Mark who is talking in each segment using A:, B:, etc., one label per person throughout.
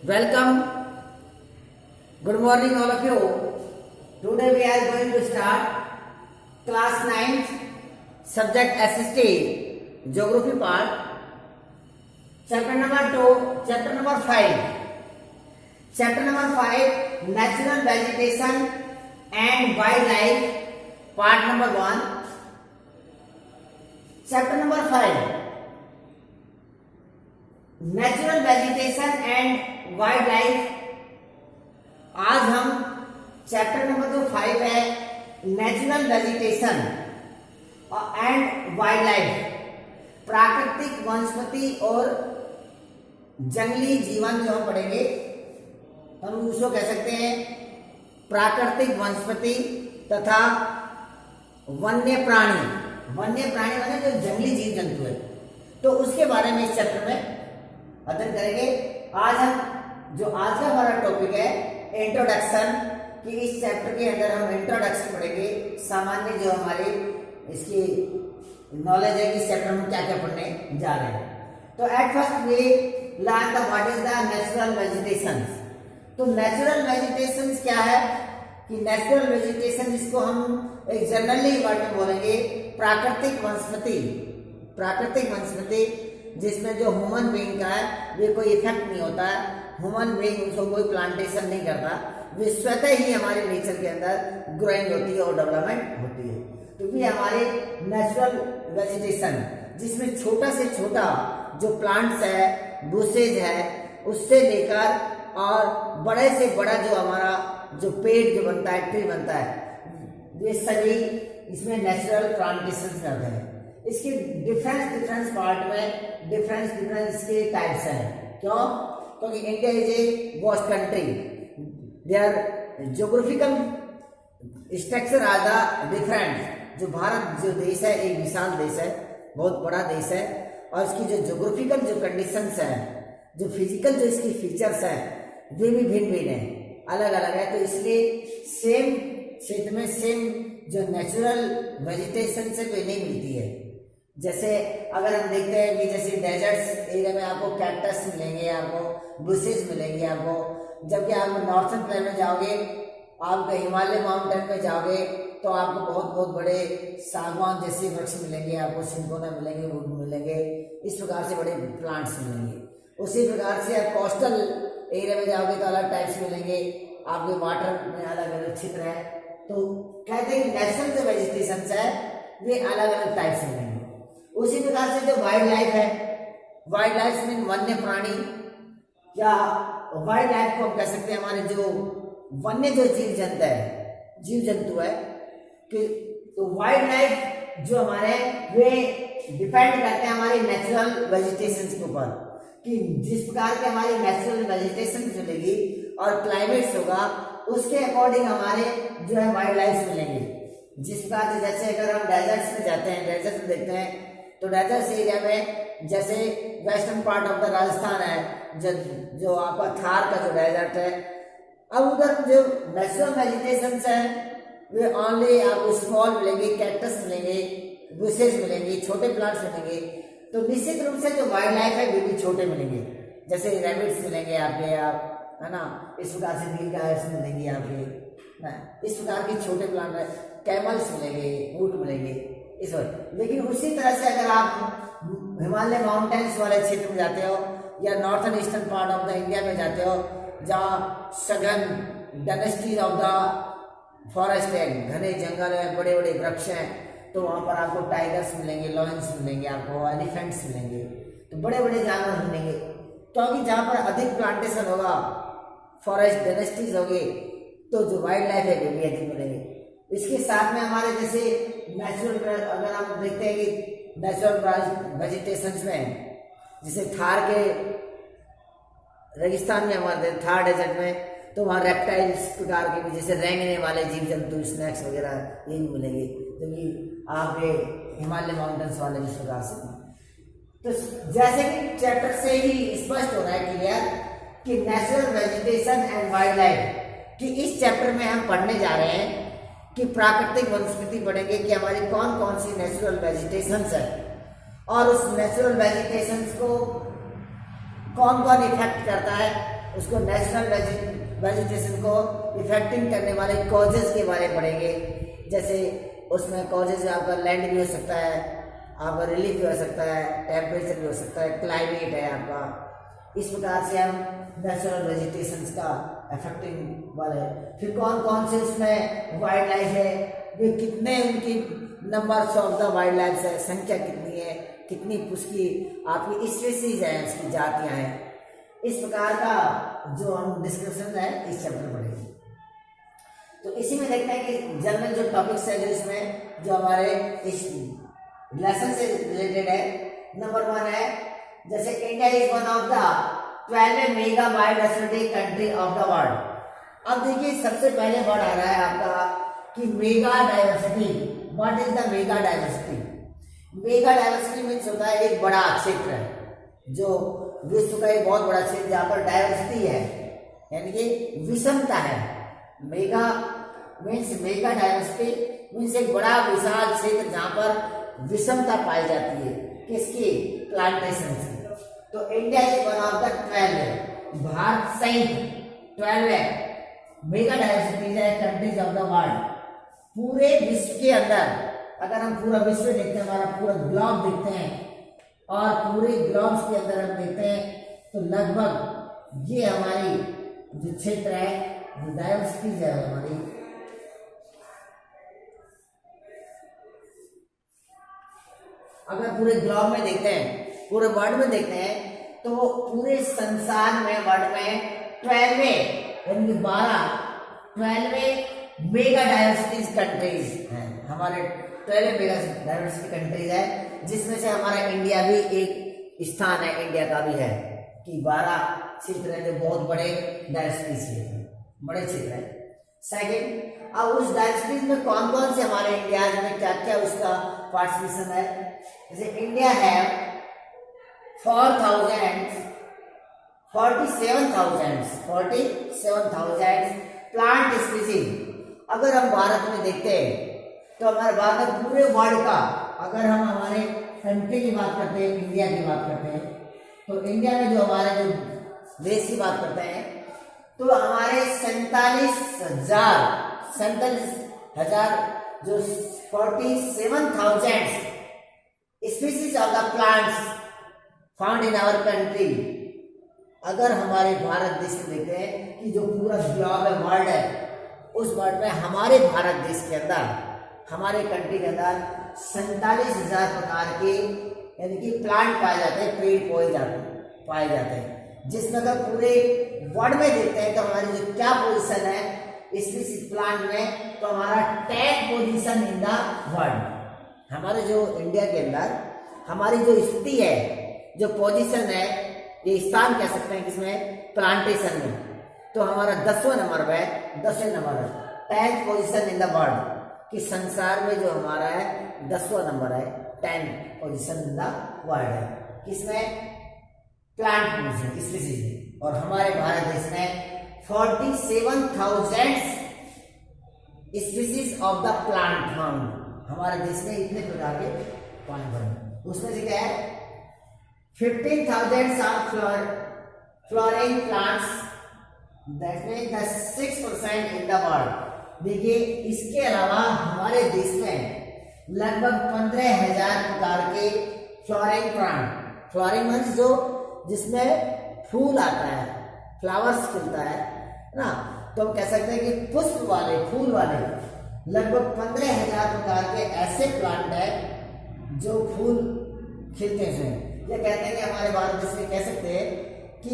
A: Welcome. Good morning, all of you. Today we are going to start class 9th subject SST Geography part. Chapter number 2, chapter number 5. Chapter number 5 Natural Vegetation and Wildlife part number 1. Chapter number 5 natural vegetation and wild life. आज हम chapter number जो 5 है natural vegetation and wild life, प्राकृतिक वनस्पति और जंगली जीवन जो हम पढ़ेंगे, हम उसको कह सकते हैं प्राकृतिक वनस्पति तथा वन्य प्राणी। वन्य प्राणी मतलब जो जंगली जीव जंतु है, तो उसके बारे में इस चैप्टर में अध्ययन करेंगे। आज हम जो आज का हमारा टॉपिक है इंट्रोडक्शन, कि इस चैप्टर के अंदर हम इंट्रोडक्शन पढ़ेंगे, सामान्य जो हमारी इसकी नॉलेज है कि इस चैप्टर में क्या क्या पढ़ने जा रहे हैं। तो at first we learn the what is the natural vegetation. तो नेचुरल वेजिटेशन क्या है कि नेचुरल वेजिटेशन जिसको हम एक जनरली वर्ड में बोलेंगे प्राकृतिक वनस्पति। प्राकृतिक वनस्पति जिसमें जो ह्यूमन बीइंग का है वे कोई इफेक्ट नहीं होता है, ह्यूमन बीइंग उसको कोई प्लांटेशन नहीं करता, वे स्वतः ही हमारे नेचर के अंदर ग्रोइंग होती है और डेवलपमेंट होती है। तो ये हमारे नेचुरल वेजिटेशन जिसमें छोटा से छोटा जो प्लांट्स है, बुशेज है, उससे लेकर और बड़े से बड़ा जो हमारा जो पेड़ जो बनता है, ट्री बनता है, ये सभी इसमें नेचुरल प्लांटेशन करते हैं। इसके डिफरेंस पार्ट में डिफरेंस इसके टाइप्स हैं। क्यों? क्योंकि India is a vast country, there geographical structure are the different. जो भारत जो देश है एक विशाल देश है, बहुत बड़ा देश है, और इसकी जो ज्योग्राफिकल जो कंडीशंस है, जो फिजिकल जो इसकी फीचर्स है, वे भी भिन्न भिन्न है, अलग अलग है। तो इसलिए सेम क्षेत्र में सेम जो नेचुरल वेजिटेशन से कोई नहीं मिलती है। जैसे अगर हम देखते हैं कि जैसे डेजर्ट्स एरिया में आपको कैक्टस मिलेंगे, आपको बुशेस मिलेंगे, आपको जबकि आप नॉर्थन प्लेन में जाओगे, आप हिमालय माउंटेन में जाओगे तो आपको बहुत बहुत बड़े सागवान जैसे वृक्ष मिलेंगे, आपको सिंकोना मिलेंगे, वुड मिलेंगे, इस प्रकार से बड़े प्लांट्स मिलेंगे। उसी प्रकार से आप कोस्टल एरिया में जाओगे तो अलग टाइप्स मिलेंगे, आपके वाटर में अलग अलग क्षेत्र है। तो कहते हैं नेचुरल जो वेजिटेशन है वे अलग अलग टाइप से मिलेंगे। उसी प्रकार से जो वाइल्ड लाइफ है, वाइल्ड लाइफ मीन वन्य प्राणी, या वाइल्ड लाइफ को हम कह सकते हैं हमारे जो वन्य जो जीव जंतु है कि तो वाइल्ड लाइफ जो हमारे वे डिपेंड करते हैं हमारी नेचुरल वेजिटेशन के ऊपर, कि जिस प्रकार के हमारी नेचुरल वेजिटेशन चलेगी और क्लाइमेट्स होगा उसके अकॉर्डिंग हमारे जो है वाइल्ड लाइफ मिलेंगे। जिस प्रकार से जैसे अगर हम डेजर्ट्स में जाते हैं, डेजर्ट में देखते हैं तो डेजर्ट एरिया में जैसे western part of the Rajasthan है, जो आपका थार का जो डेजर्ट है, अब उधर जो नेचुरल वेजिटेशन है वे ओनली आपको स्मॉल मिलेंगे, कैक्टस मिलेंगे, बुशेस मिलेंगे, छोटे प्लांट्स मिलेंगे। तो निश्चित रूप से जो वाइल्ड लाइफ है वे भी छोटे मिलेंगे, जैसे रैबिट्स मिलेंगे आपके, आप है ना, इस प्रकार से नील गायर्स मिलेंगे आपके, इस प्रकार के छोटे प्लांट है, कैमल्स मिलेंगे, ऊंट मिलेंगे इस वक्त। लेकिन उसी तरह से अगर आप हिमालय माउंटेन्स वाले क्षेत्र में जाते हो या northern eastern part of the India में जाते हो, जहाँ सघन डेंसिटी ऑफ द फॉरेस्ट है, घने जंगल है, बड़े बड़े वृक्ष हैं, तो वहाँ पर आपको टाइगर्स मिलेंगे, लॉयंस मिलेंगे, आपको एलिफेंट्स मिलेंगे, तो बड़े बड़े जानवर मिलेंगे। क्योंकि जहाँ पर अधिक प्लांटेशन होगा, फॉरेस्ट डेंसिटीज होगी, तो जो वाइल्ड लाइफ है वो भी अधिक मिलेंगे। इसके साथ में हमारे जैसे नेचुरल अगर हम देखते हैं कि नेचुरल वेजिटेशंस में जैसे थार के रेगिस्तान में हमारे थार डेजर्ट में, तो वहाँ रेप्टाइल्स प्रकार के भी जैसे रेंगने वाले जीव जंतु, स्नैक्स वगैरह ये भी मिलेंगे, जो कि आपके हिमालय माउंटेन्स वाले इस प्रकार से। तो जैसे कि चैप्टर से ही स्पष्ट हो रहा है क्लियर कि natural vegetation and wild life, कि इस चैप्टर में हम पढ़ने जा रहे हैं कि प्राकृतिक वनस्पति पढ़ेंगे कि हमारी कौन कौन सी नेचुरल वेजिटेशंस है और उस नेचुरल वेजिटेशंस को कौन कौन इफेक्ट करता है उसको नेचुरल वेजिटेशन को इफेक्टिंग करने वाले कॉजेज के बारे में पढ़ेंगे। जैसे उसमें कॉजेज आपका लैंड भी हो सकता है, आपका रिलीफ भी हो सकता है, टेम्परेचर भी हो सकता है, क्लाइमेट है आपका। इस प्रकार से हम नेचुरल वेजिटेशंस का अफेक्टिंग वाले, फिर कौन कौन से उसमें वाइल्ड लाइफ है, वे कितने उनकी numbers of the wild life है, संख्या कितनी है, कितनी उसकी आपकी स्पीसीज है, उसकी जातियां हैं। इस प्रकार का जो हम डिस्क्रिप्शन है इस चैप्टर पढ़ेंगे। तो इसी में देखते हैं कि जनरल जो टॉपिक्स है जो इसमें जो हमारे इस लेसन से रिलेटेड है। नंबर 1 है, जैसे India is one of the 12 mega biodiversity country of the world. अब देखिए सबसे पहले वर्ड आ रहा है आपका कि mega diversity. What is the mega diversity? Mega diversity means होता है एक बड़ा क्षेत्र है, जो विश्व का एक बहुत बड़ा क्षेत्र जहाँ पर डाइवर्सिटी है, यानी कि विषमता है। Mega means mega diversity means एक बड़ा विशाल क्षेत्र जहाँ पर विषमता पाई जाती है। किसकी? प्लांटेशन से। तो India is one of the 12, Bharat सहित 12 मेगा डाइवर्सिटीज है कंट्रीज ऑफ द वर्ल्ड। पूरे विश्व के अंदर अगर हम पूरा विश्व देखते हैं, हमारा पूरा ग्लोब देखते हैं और पूरे ग्लोब्स के अंदर हम देखते हैं तो लगभग ये हमारी जो क्षेत्र है, जो डाइवर्सिटीज है हमारी, अगर पूरे ग्लोब में देखते हैं, पूरे वर्ल्ड में देखते हैं तो पूरे संसार में वर्ल्ड में 12 मेगा डाइवर्सिटीज कंट्रीज हैं। हमारे 12 मेगा डाइवर्सिटी कंट्रीज है, जिसमें से हमारा इंडिया भी एक स्थान है, इंडिया का भी है कि 12 क्षेत्र है जो बहुत बड़े डाइवर्सिटी क्षेत्र, बड़े क्षेत्र है। सेकंड, अब उस डाइवर्सिटीज में कौन कौन से हमारे इंडिया में क्या क्या उसका पार्टिसिपेशन है। जैसे इंडिया है 47,000 प्लांट स्पीसीज। अगर हम भारत में देखते हैं तो हमारे भारत में पूरे वर्ल्ड का, अगर हम हमारे कंट्री की बात करते हैं, इंडिया की बात करते हैं, तो इंडिया में जो हमारे जो देश की बात करते हैं तो हमारे 47,000 जो 47,000 species of the plants found in our country. अगर हमारे भारत देश में देखते हैं कि जो पूरा ग्लोब है, वर्ल्ड है, उस वर्ल्ड में हमारे भारत देश के अंदर, हमारे कंट्री के अंदर 47,000 प्रकार के यानी कि प्लांट पाए जाते हैं, पेड़ पौधे पाए जाते हैं। जिसमें अगर पूरे वर्ल्ड में देखते हैं तो हमारी जो क्या पोजीशन है इस प्लांट में, तो हमारा 10 पोजीशन इन द वर्ल्ड। हमारे जो इंडिया के अंदर हमारी जो स्थिति है, जो पोजीशन है, ये स्थान कह सकते हैं किसमें? प्लांटेशन में। तो हमारा 10वां नंबर है, 10वें नंबर है, 10th position in the world, कि संसार में जो हमारा है 10वां नंबर है, 10 पोजीशन इन द वर्ल्ड है किसमें? प्लांट स्पीसीज में। और हमारे भारत देश में 47,000 species of the plant found. हमारे देश में इतने प्रकार के प्लांट बने, उसमें से क्या है 15,000 are flowering plants, that means the 6% in the world. देखिए इसके अलावा हमारे देश में लगभग 15,000 प्रकार के फ्लोरिंग प्लांट, फ्लोरिंग मीन्स जो जिसमें फूल आता है, फ्लावर्स खिलता है ना, तो हम कह सकते हैं कि पुष्प वाले, फूल वाले लगभग 15,000 प्रकार के ऐसे प्लांट है जो फूल खिलते हैं। ये कहते हैं कि हमारे भारत देश में कह सकते हैं कि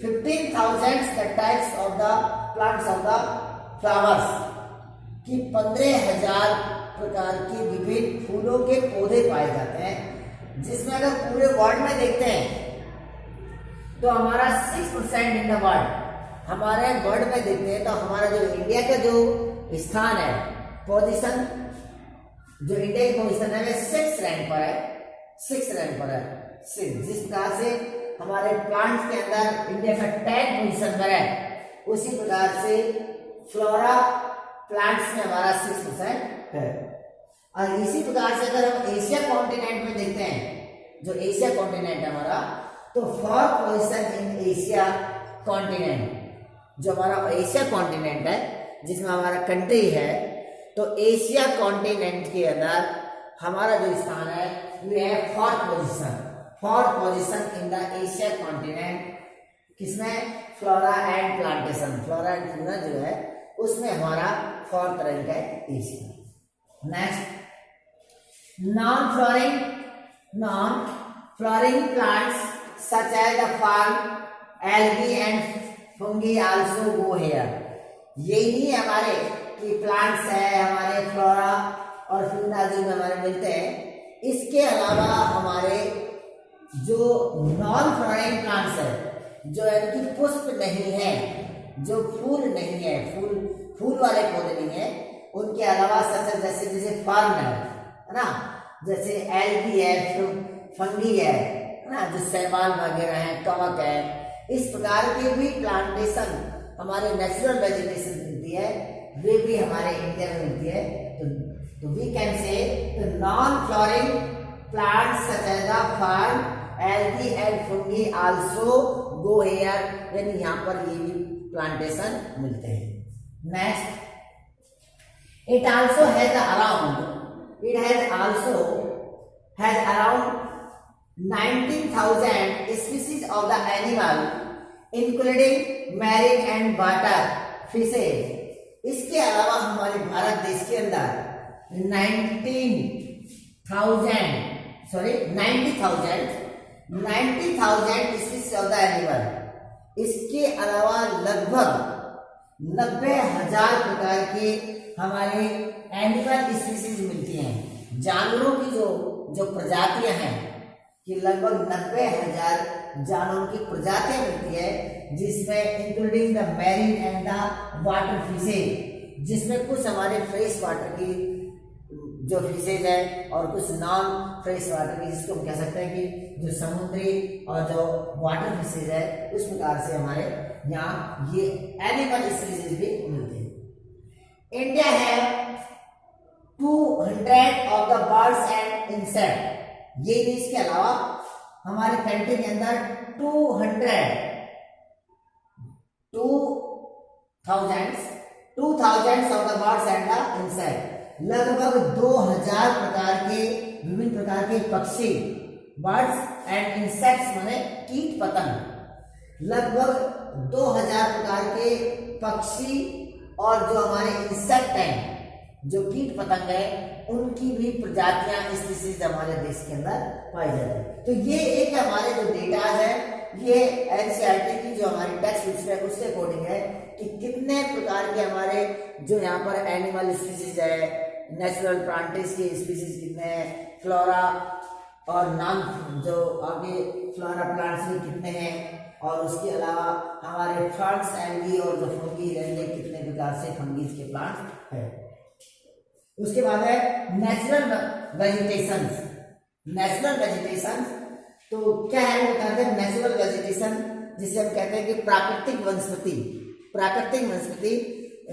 A: 15,000 types of the plants of the flowers, कि 15,000 प्रकार के विभिन्न फूलों के पौधे पाए जाते हैं। जिसमें अगर पूरे वर्ल्ड में देखते हैं तो हमारा 6% इन द वर्ल्ड, हमारे वर्ल्ड में देखते हैं तो हमारा जो इंडिया का जो स्थान है, पोजीशन, जो इंडिया की पोजीशन है, 6 रैंक पर है, 6 रैंक पर है। जिस प्रकार से हमारे प्लांट्स के अंदर इंडिया का 10 पोजीशन पर है, उसी प्रकार से फ्लोरा प्लांट्स में हमारा 6% है। और इसी प्रकार से अगर हम एशिया कॉन्टिनेंट में देखते हैं, जो एशिया कॉन्टिनेंट है हमारा, तो 4th position in Asia continent, जो हमारा एशिया कॉन्टिनेंट है जिसमें हमारा कंट्री है, तो एशिया कॉन्टिनेंट के अंदर हमारा जो स्थान है वो है fourth position in the Asia continent. किसमें? Flora and plantation, flora and flora जो है उसमें हमारा 4th रैंक है Asia. Next, non flowering plants such as the fern, algae and fungi also go here. यही हमारे कि प्लांट्स है हमारे फ्लोरा और फ्लोरा जो हमारे मिलते हैं। इसके अलावा हमारे जो नॉन फ्लोरिंग प्लांट्स है, जो इनकी पुष्प नहीं है, जो फूल नहीं है, फूल वाले पौधे नहीं है, उनके अलावा सच जैसे फर्न है ना, जैसे एल्गी है, फंगी है ना, जो शैवाल वगैरह है, कवक है, इस प्रकार के भी प्लांटेशन हमारे नेचुरल वेजिटेशन मिलती है, वे भी हमारे इंडिया में मिलती है। तो we can say non flowering plants such as the fern, algae and fungi also go here, यानी यहाँ पर ये भी प्लांटेशन मिलते हैं। Next, it also has around 19,000 species of the animal including marine and water fishes। इसके अलावा हमारे भारत देश के अंदर 90,000 स्पीसीज ऑफ द एनिमल, इसके अलावा लगभग 90,000 प्रकार के हमारे एनिमल स्पीसीज मिलती हैं। जानवरों की जो प्रजातियां हैं कि लगभग 90,000 जानवरों की प्रजातियां मिलती है, जिसमें including the marine and the water fishes, जिसमें कुछ हमारे फ्रेश वाटर की जो फिशेज है और कुछ नॉन फ्रेश वाटर की, जिसको हम कह सकते हैं कि जो समुद्री और जो वाटर फिशेज है, उस प्रकार से हमारे यहाँ ये एनिमल स्पीसीज भी मिलते हैं। इंडिया है 200 of the birds and insect. ये भी इसके अलावा हमारे कंट्री के अंदर 2000 of the birds and the insect, लगभग 2000 प्रकार के विभिन्न प्रकार के पक्षी, बर्ड्स एंड इंसेक्ट्स माने कीट पतंग, लगभग 2000 प्रकार के पक्षी और जो हमारे इंसेक्ट हैं, जो कीट पतंग है, उनकी भी प्रजातियां स्पीसीज हमारे देश के अंदर पाई जाती है। तो ये एक हमारे जो डेटा है, ये एनसीईआरटी की जो हमारी टेक्स्ट बुक्स है उसके अकॉर्डिंग है कि कितने प्रकार के हमारे जो यहाँ पर एनिमल स्पीसीज है, नेचुरल प्लांट्स की स्पीसीज कितने हैं, फ्लोरा और नॉन जो आगे फ्लोरा प्लांट्स में कितने हैं, और उसके अलावा हमारे फर्न्स, एल्गी और जो फंगी रहेंगे कितने प्रकार से फंगीज के प्लांट्स है। उसके बाद है नेचुरल वेजिटेशन। तो क्या है वो कहते हैं नेचुरल वेजिटेशन, जिसे हम कहते हैं कि प्राकृतिक वनस्पति,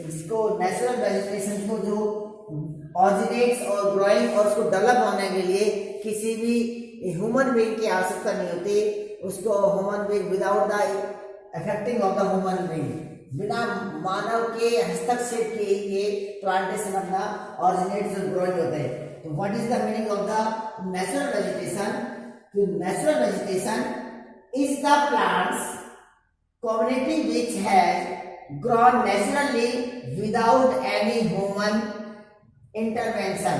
A: जिसको नेचुरल वेजिटेशन को जो ऑरिजिनेट्स और ग्रोइंग और उसको डेवलप होने के लिए किसी भी ह्यूमन बीइंग की आवश्यकता नहीं होती, उसको human being without the affecting of the human being, बिना मानव के हस्तक्षेप के ये प्लांटेशन अपना ऑरिजिनेट्स और ग्रोइंग होते हैं। तो what is the meaning of the natural vegetation? तो natural vegetation is the plants community which has grown naturally without any human intervention.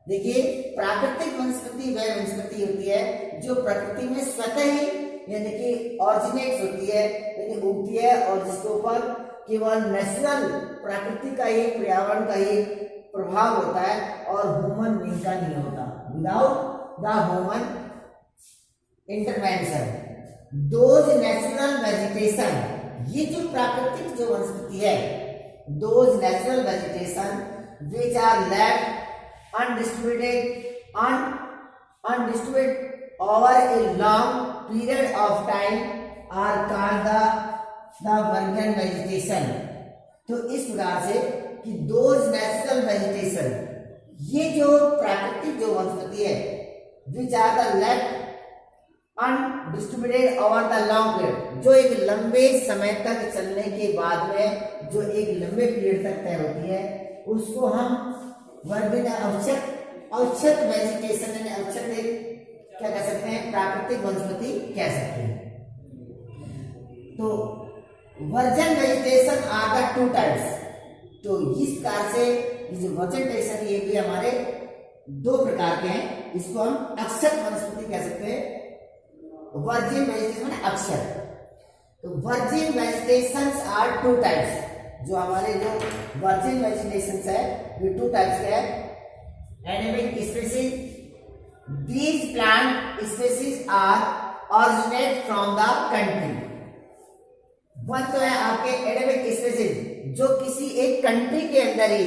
A: देखिए, प्राकृतिक वनस्पति वह वनस्पति होती है जो प्रकृति में स्वतः ही यानी कि ऑरिजिनेट होती है, यानी उगती है, और जिसके ऊपर केवल नेचुरल प्रकृति का ही, पर्यावरण का ही प्रभाव होता है और ह्यूमन बीइंग का नहीं होता, without the human intervention. Those natural vegetation, ये जो प्राकृतिक जो वनस्पति है, those natural vegetation which are left undistributed over a long period of time are called the virgin vegetation। तो इस प्रकार से कि दोज नेचुरल वेजिटेशन, ये जो प्राकृतिक जो वनस्पति है, which are the left undistributed over the long period, जो एक लंबे समय तक चलने के बाद में जो एक लंबे पीरियड तक तय होती है उसको हम वर्बिन औषध वेजिटेशन यानी औषध क्या कह सकते हैं, प्राकृतिक वनस्पति कह सकते हैं। तो virgin vegetation are the two types. तो इस प्रकार से ये जो वेजिटेशन ये भी हमारे दो प्रकार के हैं। इसको हम अक्षत वनस्पति कह सकते हैं, वर्जिन वेजिटेशन अक्षर। तो virgin vegetations are two types. जो हमारे जो वर्जिन वेजिटेशंस है ये टू टाइप्स के हैं। Endemic species, these plant species are originate from the country. One तो है आपके एंडेमिक स्पीशीज, जो किसी एक कंट्री के अंदर ही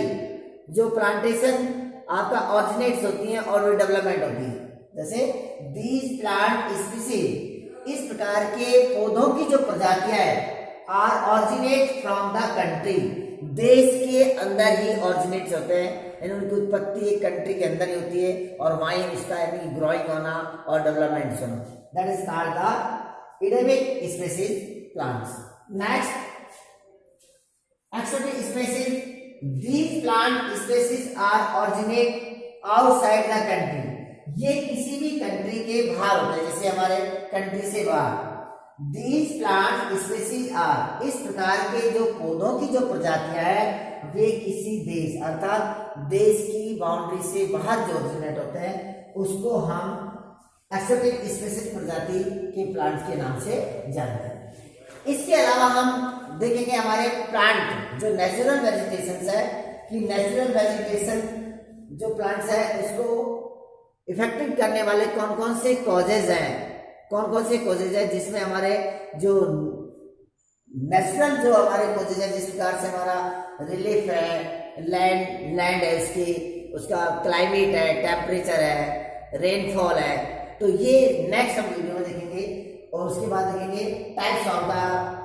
A: जो प्लांटेशन आपका ऑरिजिनेट्स होती हैं और वो डेवलपमेंट होती है। जैसे दीज प्लांट स्पीशीज, इस प्रकार के पौधों की जो प्रजातियां है are originate from the country, देश के अंदर ही ऑरिजिनेट होते हैं, यानी उनकी उत्पत्ति एक कंट्री के अंदर ही होती है और वहीं उसका यानी ग्रोइंग होना और डेवलपमेंट होना, that is called the endemic species plants. Next exotic species, these plant species are originate outside the country। ये किसी भी कंट्री के बाहर होते हैं, जैसे हमारे कंट्री से बाहर। these plant species are, इस प्रकार के जो पौधों की जो प्रजातियां हैं वे किसी देश अर्थात देश की बाउंड्री से बाहर जो ओरिजिनेट होते हैं उसको हम एक्सोटिक स्पीशीज प्रजाति के प्लांट्स के नाम से जानते हैं। इसके अलावा हम देखेंगे हमारे प्लांट जो नेचुरल वेजिटेशन है कि नेचुरल वेजिटेशन जो प्लांट्स है उसको इफेक्टिव करने वाले कौन कौन से कॉजेज हैं, कौन कौन से कॉजेज है जिसमें हमारे जो नेचुरल जो हमारे कॉजेज है, जिस प्रकार से हमारा रिलीफ है, लैंड है उसकी, उसका क्लाइमेट है, टेम्परेचर है, रेनफॉल है। तो ये नेक्स्ट हम वीडियो में देखेंगे और उसके बाद देखेंगे types of the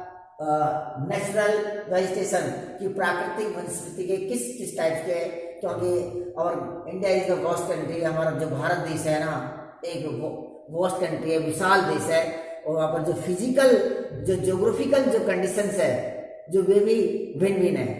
A: natural vegetation की प्राकृतिक वनस्पति के किस किस टाइप के, क्योंकि और India is the vast country, हमारा जो भारत देश है ना एक वास्ट कंट्री है, विशाल देश है और वहाँ पर जो फिजिकल जो ज्योग्राफिकल जो कंडीशंस है जो वे भी भिन्न भिन्न है।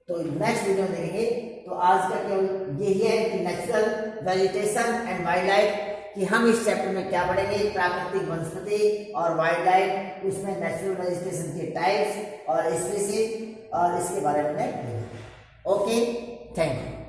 A: तो नेक्स्ट वीडियो देखेंगे। तो आज का केवल यही है कि natural vegetation and wild life, कि हम इस चैप्टर में क्या पढ़ेंगे, प्राकृतिक वनस्पति और वाइल्ड लाइफ, उसमें नेचुरल वेजिटेशन के टाइप्स और स्पीशीज और इसके बारे में। Okay, thank you.